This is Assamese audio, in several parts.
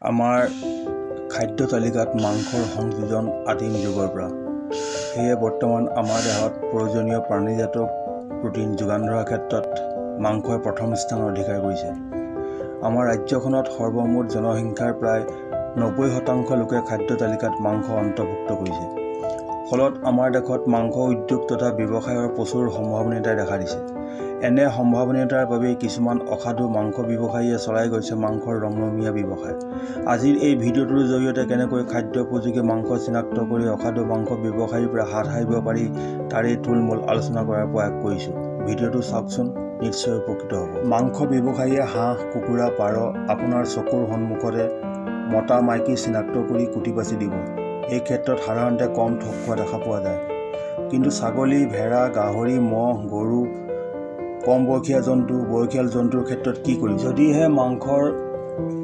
আমাৰ খাদ্য তালিকাত মাংসৰ সংযোজন আদিম যুগৰ পৰা। সেয়ে বৰ্তমান আমাৰ দেহত প্ৰয়োজনীয় প্ৰাণীজাত প্ৰটিন যোগান ধৰাৰ ক্ষেত্ৰত মাংসই প্ৰথম স্থান অধিকাৰ কৰিছে। আমাৰ ৰাজ্যখনত সৰ্বমুঠ জনসংখ্যাৰ প্ৰায় 90% লোকে খাদ্য তালিকাত মাংস অন্তৰ্ভুক্ত কৰিছে। ফলত আমাৰ দেশত মাংস উদ্যোগ তথা ব্যৱসায়ৰ প্ৰচুৰ সম্ভাৱনীয়তাই দেখা দিছে। এনে সম্ভাৱনীয়তাৰ বাবেই কিছুমান অসাধু মাংস ব্যৱসায়ীয়ে চলাই গৈছে মাংসৰ ৰঙমীয়া ব্যৱসায়। আজিৰ এই ভিডিঅ'টোৰ জৰিয়তে কেনেকৈ খাদ্য উপযোগী মাংস চিনাক্ত কৰি অসাধু মাংস ব্যৱসায়ীৰ পৰা হাত সাৰিব পাৰি তাৰেই থুলমূল আলোচনা কৰাৰ প্ৰয়াস কৰিছোঁ। ভিডিঅ'টো চাওকচোন, নিশ্চয় উপকৃত হ'ব। মাংস ব্যৱসায়ীয়ে হাঁহ, কুকুৰা, পাৰ আপোনাৰ চকুৰ সন্মুখতে মতা মাইকী চিনাক্ত কৰি কুটি বাছি দিব। এই ক্ষেত্ৰত সাধাৰণতে কম ঠগ খোৱা দেখা পোৱা যায়। কিন্তু ছাগলী, ভেড়া, গাহৰি, মহ, গৰু, কম বয়সীয়া জন্তু, বয়সীয়াল জন্তুৰ ক্ষেত্ৰত কি কৰিম? যদিহে মাংসৰ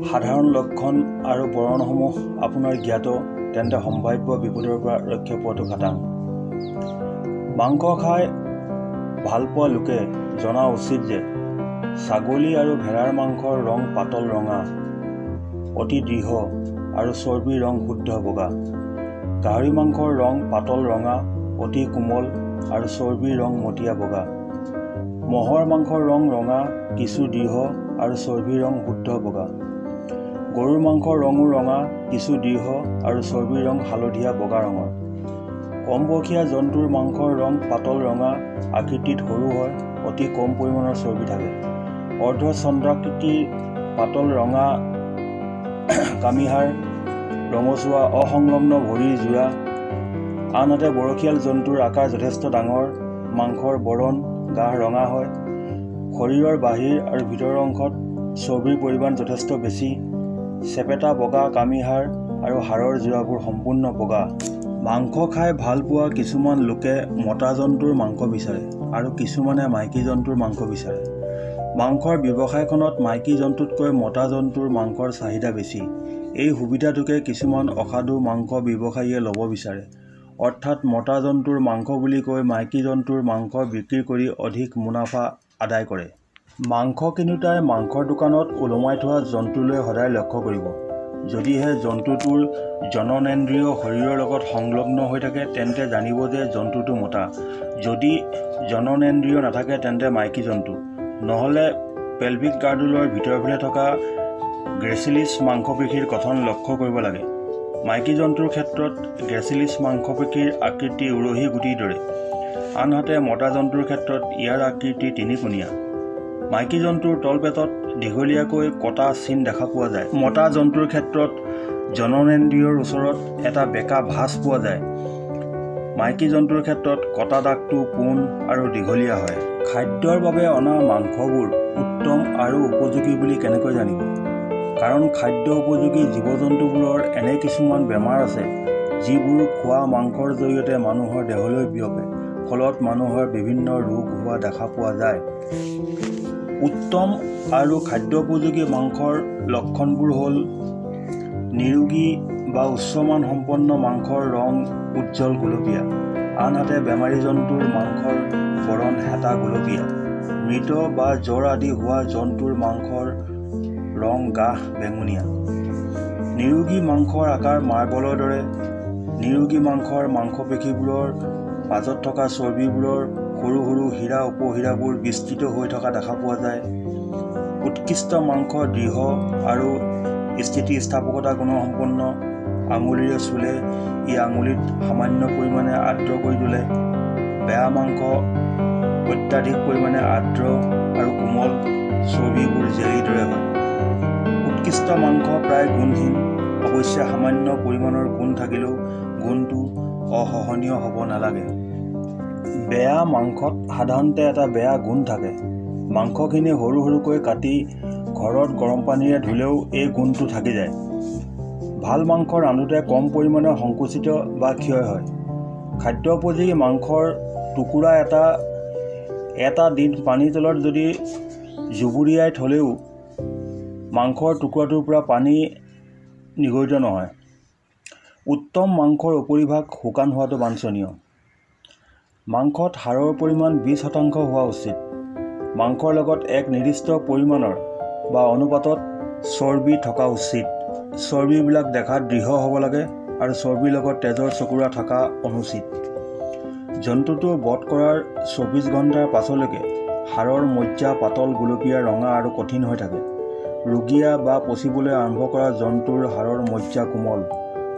সাধাৰণ লক্ষণ আৰু বৰণসমূহ আপোনাৰ জ্ঞাত, তেন্তে সম্ভাৱ্য বিপদৰ পৰা ৰক্ষা পোৱাটো খাটাং। মাংস খাই ভাল পোৱা লোকে জনা উচিত যে ছাগলী আৰু ভেড়াৰ মাংসৰ ৰং পাতল ৰঙা, অতি দৃঢ় আৰু চৰ্বিৰ ৰং শুদ্ধ বগা। গাহৰি মাংসৰ ৰং পাতল ৰঙা, অতি কোমল আৰু চৰ্বিৰ ৰং মটীয়া বগা। মহৰ মাংসৰ ৰং ৰঙা, কিছু দৃঢ় আৰু চৰ্বিৰ ৰং শুদ্ধ বগা। গৰুৰ মাংসৰ ৰঙো ৰঙা, কিছু দৃঢ় আৰু চৰ্বিৰ ৰং হালধীয়া বগা ৰঙৰ। কম বয়সীয়া জন্তুৰ মাংসৰ ৰং পাতল ৰঙা, আকৃতিত সৰু হয়, অতি কম পৰিমাণৰ চৰ্বি থাকে। অৰ্ধচন্দ্ৰাকৃতিৰ পাতল ৰঙা কামিহাড়, ৰঙচুৱা অসংলগ্ন ভৰিৰ যোৰা। আনহাতে বয়সীয়াল জন্তুৰ আকাৰ যথেষ্ট ডাঙৰ, মাংসৰ বৰণ গাঢ় ৰঙা হয়। শৰীৰৰ বাহিৰ আৰু ভিতৰৰ অংশত চৰ্বিৰ পৰিমাণ যথেষ্ট বেছি। চেপেটা বগা কামিহাড় আৰু হাড়ৰ যোৰাবোৰ সম্পূৰ্ণ বগা। মাংস খাই ভাল পোৱা কিছুমান লোকে মতা জন্তুৰ মাংস বিচাৰে আৰু কিছুমানে মাইকী জন্তুৰ মাংস বিচাৰে। মাংসৰ ব্যৱসায়খনত মাইকী জন্তুতকৈ মতা জন্তুৰ মাংসৰ চাহিদা বেছি। এই সুবিধাটোকে কিছুমান অসাধু মাংস ব্যৱসায়ীয়ে ল'ব বিচাৰে। অৰ্থাৎ মতা জন্তুৰ মাংস বুলি কৈ মাইকী জন্তুৰ মাংস বিক্ৰী কৰি অধিক মুনাফা আদায় কৰে। মাংস কিনোতাই মাংসৰ দোকানত ওলোমাই থোৱা জন্তুলৈ সদায় লক্ষ্য কৰিব। যদিহে জন্তুটোৰ জননেন্দ্ৰিয় শৰীৰৰ লগত সংলগ্ন হৈ থাকে তেন্তে জানিব যে জন্তুটো মতা। যদি জননেন্দ্ৰিয় নাথাকে তেন্তে মাইকী জন্তু। নহ'লে পেলভিক গাৰ্ডুলৰ ভিতৰফালে থকা গ্ৰেচিলিছ মাংসপেশীৰ গঠন লক্ষ্য কৰিব লাগে। মাইকী জন্তুৰ ক্ষেত্ৰত গ্ৰেচিলিছ মাংসপেশীৰ আকৃতি উৰহী গুটিৰ দৰে, আনহাতে মতা জন্তুৰ ক্ষেত্ৰত ইয়াৰ আকৃতি তিনিকোণীয়া। মাইকী জন্তুৰ তলপেটত দীঘলীয়াকৈ কটা চিন দেখা পোৱা যায়। মতা জন্তুৰ ক্ষেত্ৰত জননেন্দ্ৰিয়ৰ ওচৰত এটা বেকা ভাঁজ পোৱা যায়। মাইকী জন্তুৰ ক্ষেত্ৰত কটা দাগটো পোন আৰু দীঘলীয়া হয়। খাদ্যৰ বাবে অনা মাংসবোৰ উত্তম আৰু উপযোগী বুলি কেনেকৈ জানিব? কাৰণ খাদ্য উপযোগী জীৱ জন্তুবোৰৰ এনে কিছুমান বেমাৰ আছে যিবোৰ খোৱা মাংসৰ জৰিয়তে মানুহৰ দেহলৈ বিয়পে, ফলত মানুহৰ বিভিন্ন ৰোগ হোৱা দেখা পোৱা যায়। উত্তম আৰু খাদ্যোপযোগী মাংসৰ লক্ষণবোৰ হ'ল: নিৰোগী বা উচ্চমান সম্পন্ন মাংসৰ ৰং উজ্জ্বল গোলপীয়া, আনহাতে বেমাৰী জন্তুৰ মাংসৰ বৰণ হেতা গোলপীয়া। মৃত বা জ্বৰ আদি হোৱা জন্তুৰ মাংসৰ ৰং গাঢ় বেঙুনীয়া। নিৰোগী মাংসৰ আকাৰ মাৰ্বলৰ দৰে। নিৰোগী মাংসৰ মাংসপেশীবোৰৰ মাজত থকা চৰ্বিবোৰৰ সৰু সৰু হীৰা উপহীৰাবোৰ বিস্তৃত হৈ থকা দেখা পোৱা যায়। উৎকৃষ্ট মাংস দৃঢ় আৰু স্থিতিস্থাপকতা গুণসম্পন্ন। আঙুলিৰে চুলে ই আঙুলিত সামান্য পৰিমাণে আৰ্দ্ৰ কৰি তোলে। বেয়া মাংস অত্যাধিক পৰিমাণে আৰ্দ্ৰ আৰু কোমল, চৰ্বিবোৰ জেলিৰ দৰে হয়। উৎকৃষ্ট মাংস প্ৰায় গুণহীন, অৱশ্যে সামান্য পৰিমাণৰ গুণ থাকিলেও গুণটো অসহনীয় হ'ব নালাগে। বেয়া মাংসত সাধাৰণতে এটা বেয়া গুণ থাকে। মাংসখিনি সৰু সৰুকৈ কাটি ঘৰত গৰম পানীৰে ধুলেও এই গুণটো থাকি যায়। ভাল মাংস ৰান্ধোতে কম পৰিমাণে সংকুচিত বা ক্ষয় হয়। খাদ্য উপযোগী মাংসৰ টুকুৰা এটা দিন পানীৰ তলত যদি জুবুৰিয়াই থ'লেও মাংসৰ টুকুৰাটোৰ পৰা পানী নিগৰিত নহয়। উত্তম মাংসৰ উপৰিভাগ শুকান হোৱাটো বাঞ্ছনীয়। মাংসত হাড়ৰ পৰিমাণ 20% হোৱা উচিত। মাংসৰ লগত এক নিৰ্দিষ্ট পৰিমাণৰ বা অনুপাতত চৰ্বি থকা উচিত। চৰ্বিবিলাক দেখাত দৃঢ় হ'ব লাগে আৰু চৰ্বিৰ লগত তেজৰ চকুৰা থকা অনুচিত। জন্তুটো বধ কৰাৰ 24 ঘণ্টাৰ পাছলৈকে হাড়ৰ মজ্জা পাতল, গুলপীয়া, ৰঙা আৰু কঠিন হৈ থাকে। ৰোগীয়া বা পচিবলৈ আৰম্ভ কৰা জন্তুৰ হাড়ৰ মজ্জা কোমল,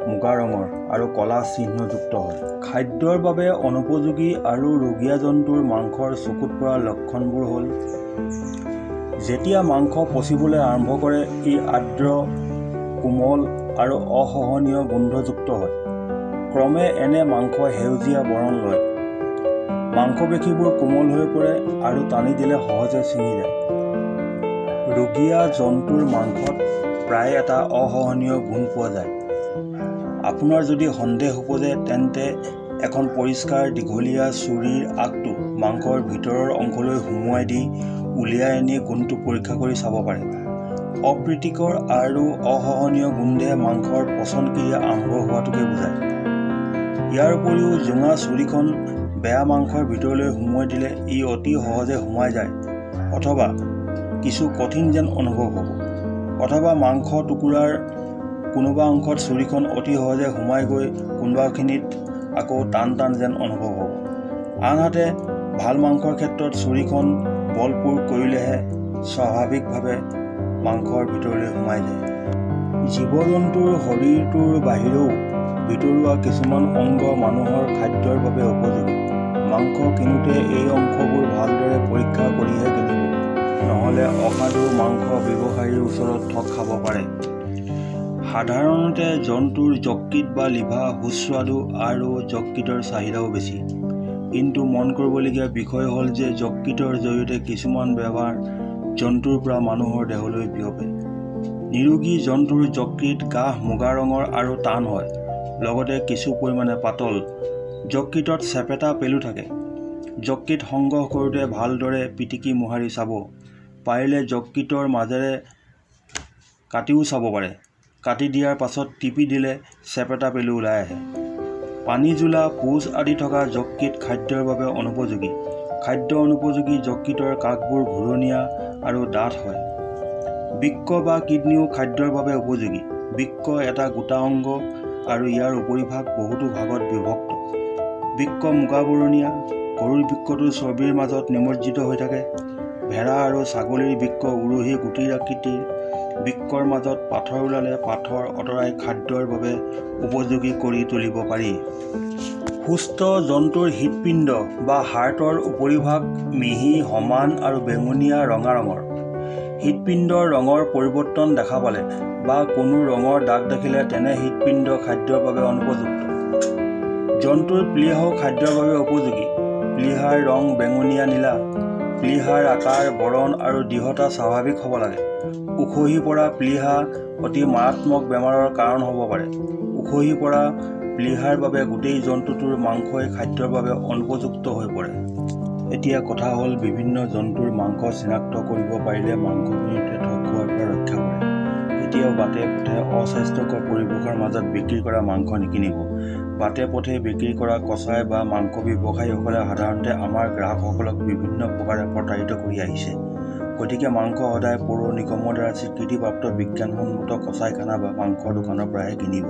মুগা ৰঙৰ আৰু ক'লা চিহ্নযুক্ত হয়। খাদ্যৰ বাবে অনুপযোগী আৰু ৰোগীয়া জন্তুৰ মাংসৰ চকুত পৰা লক্ষণবোৰ হ'ল: যেতিয়া মাংস পচিবলৈ আৰম্ভ কৰে, ই আৰ্দ্ৰ, কোমল আৰু অসহনীয় গোন্ধযুক্ত হয়। ক্ৰমে এনে মাংস সেউজীয়া বৰণ লয়। মাংসপেশীবোৰ কোমল হৈ পৰে আৰু টানি দিলে সহজে ছিঙি যায়। ৰোগীয়া জন্তুৰ মাংসত প্ৰায় এটা অসহনীয় গোন্ধ পোৱা যায়। আপোনাৰ যদি সন্দেহ উপজে তেন্তে এখন পৰিষ্কাৰ দীঘলীয়া ছুৰীৰ আগটো মাংসৰ ভিতৰৰ অংশলৈ সুমুৱাই দি উলিয়াই আনি গোন্ধটো পৰীক্ষা কৰি চাব পাৰে। অপ্ৰীতিকৰ আৰু অসহনীয় গোন্ধে মাংসৰ পচন ক্ৰিয়া আৰম্ভ হোৱাটোকে বুজায়। ইয়াৰ উপৰিও জোঙা ছুৰীখন বেয়া মাংসৰ ভিতৰলৈ সুমুৱাই দিলে ই অতি সহজে সোমাই যায়, অথবা কিছু কঠিন যেন অনুভৱ হ'ব, অথবা মাংস টুকুৰাৰ কোনোবা অংশত ছুৰীখন অতি সহজে সোমাই গৈ কোনোবাখিনিত আকৌ টান টান যেন অনুভৱ হ'ব। আনহাতে ভাল মাংসৰ ক্ষেত্ৰত ছুৰীখন বল প্ৰয়োগ কৰিলেহে স্বাভাৱিকভাৱে মাংসৰ ভিতৰলৈ সোমাই যায়। জীৱ-জন্তুৰ শৰীৰটোৰ বাহিৰেও ভিতৰুৱা কিছুমান অংগ মানুহৰ খাদ্যৰ বাবে উপযোগী। মাংস কিনোতে এই অংশবোৰ ভালদৰে পৰীক্ষা কৰিহে কিনিব, নহ'লে অসাধু মাংস ব্যৱসায়ীৰ ওচৰত ঠগ খাব পাৰে। সাধাৰণতে জন্তুৰ যকৃত বা লিভাৰ সুস্বাদু আৰু যকৃতৰ চাহিদাও বেছি। কিন্তু মন কৰিবলগীয়া বিষয় হ'ল যে যকৃতৰ জৰিয়তে কিছুমান বেমাৰ জন্তুৰ পৰা মানুহৰ দেহলৈ বিয়পে। নিৰোগী জন্তুৰ যকৃত গাঢ় মুগা ৰঙৰ আৰু টান হয়, লগতে কিছু পৰিমাণে পাতল। যকৃতত চেপেটা পেলু থাকে। যকৃত সংগ্ৰহ কৰোঁতে ভালদৰে পিটিকি মোহাৰি চাব। পাৰিলে যকৃতৰ মাজেৰে কাটিও চাব পাৰে। কাটি দিয়াৰ পাছত টিপি দিলে চেপেটা পেলু ওলাই আহে। পানীজোলা, পুজ আদি থকা যকৃত খাদ্যৰ বাবে অনুপযোগী। খাদ্য অনুপযোগী যকৃতৰ কাষবোৰ ঘূৰণীয়া আৰু ডাঠ হয়। বৃক্ক বা কিডনিও খাদ্যৰ বাবে উপযোগী। বৃক্ক এটা গোটা অংগ আৰু ইয়াৰ উপৰিভাগ বহুতো ভাগত বিভক্ত। বৃক্ক মুগা বৰণীয়া। গৰুৰ বৃক্কটো চৰ্বিৰ মাজত নিমজ্জিত হৈ থাকে। ভেড়া আৰু ছাগলীৰ বৃক্ক উৰহী গুটিৰ আকৃতিৰ। বৃক্কৰ মাজত পাথৰ ওলালে পাথৰ আঁতৰাই খাদ্যৰ বাবে উপযোগী কৰি তুলিব পাৰি। সুস্থ জন্তুৰ হৃৎপিণ্ড বা হাৰ্টৰ উপৰিভাগ মিহি, সমান আৰু বেঙুনীয়া ৰঙা ৰঙৰ। হৃৎপিণ্ডৰ ৰঙৰ পৰিৱৰ্তন দেখা পালে বা কোনো ৰঙৰ দাগ দেখিলে তেনে হৃৎপিণ্ড খাদ্যৰ বাবে অনুপযুক্ত। জন্তুৰ প্লীহাও খাদ্যৰ বাবে উপযোগী। প্লীহাৰ ৰং বেঙুনীয়া নীলা। প্লীহাৰ আকাৰ, বৰণ আৰু দৃঢ়তা স্বাভাৱিক হ'ব লাগে। উখহি পৰা প্লীহা অতি মাৰাত্মক বেমাৰৰ কাৰণ হ'ব পাৰে। উখহি পৰা প্লীহাৰ বাবে গোটেই জন্তুটোৰ মাংসই খাদ্যৰ বাবে অনুপযুক্ত হৈ পৰে। এতিয়া কথা হ'ল, বিভিন্ন জন্তুৰ মাংস চিনাক্ত কৰিব পাৰিলে মাংস কিনোতে ঠগ খোৱাৰ পৰা ৰক্ষা পৰে। কেতিয়াও বাটে পথে অস্বাস্থ্যকৰ পৰিৱেশৰ মাজত বিক্ৰী কৰা মাংস নিকিনিব। বাটে পথে বিক্ৰী কৰা কচাই বা মাংস ব্যৱসায়ীসকলে সাধাৰণতে আমাৰ গ্ৰাহকসকলক বিভিন্ন প্ৰকাৰে প্ৰতাৰিত কৰি আহিছে। গতিকে মাংস সদায় পৌৰ নিগমৰ দ্বাৰা স্বীকৃতিপ্ৰাপ্ত বিজ্ঞানসন্মত কচাইখানা বা মাংসৰ দোকানৰ পৰাহে কিনিব।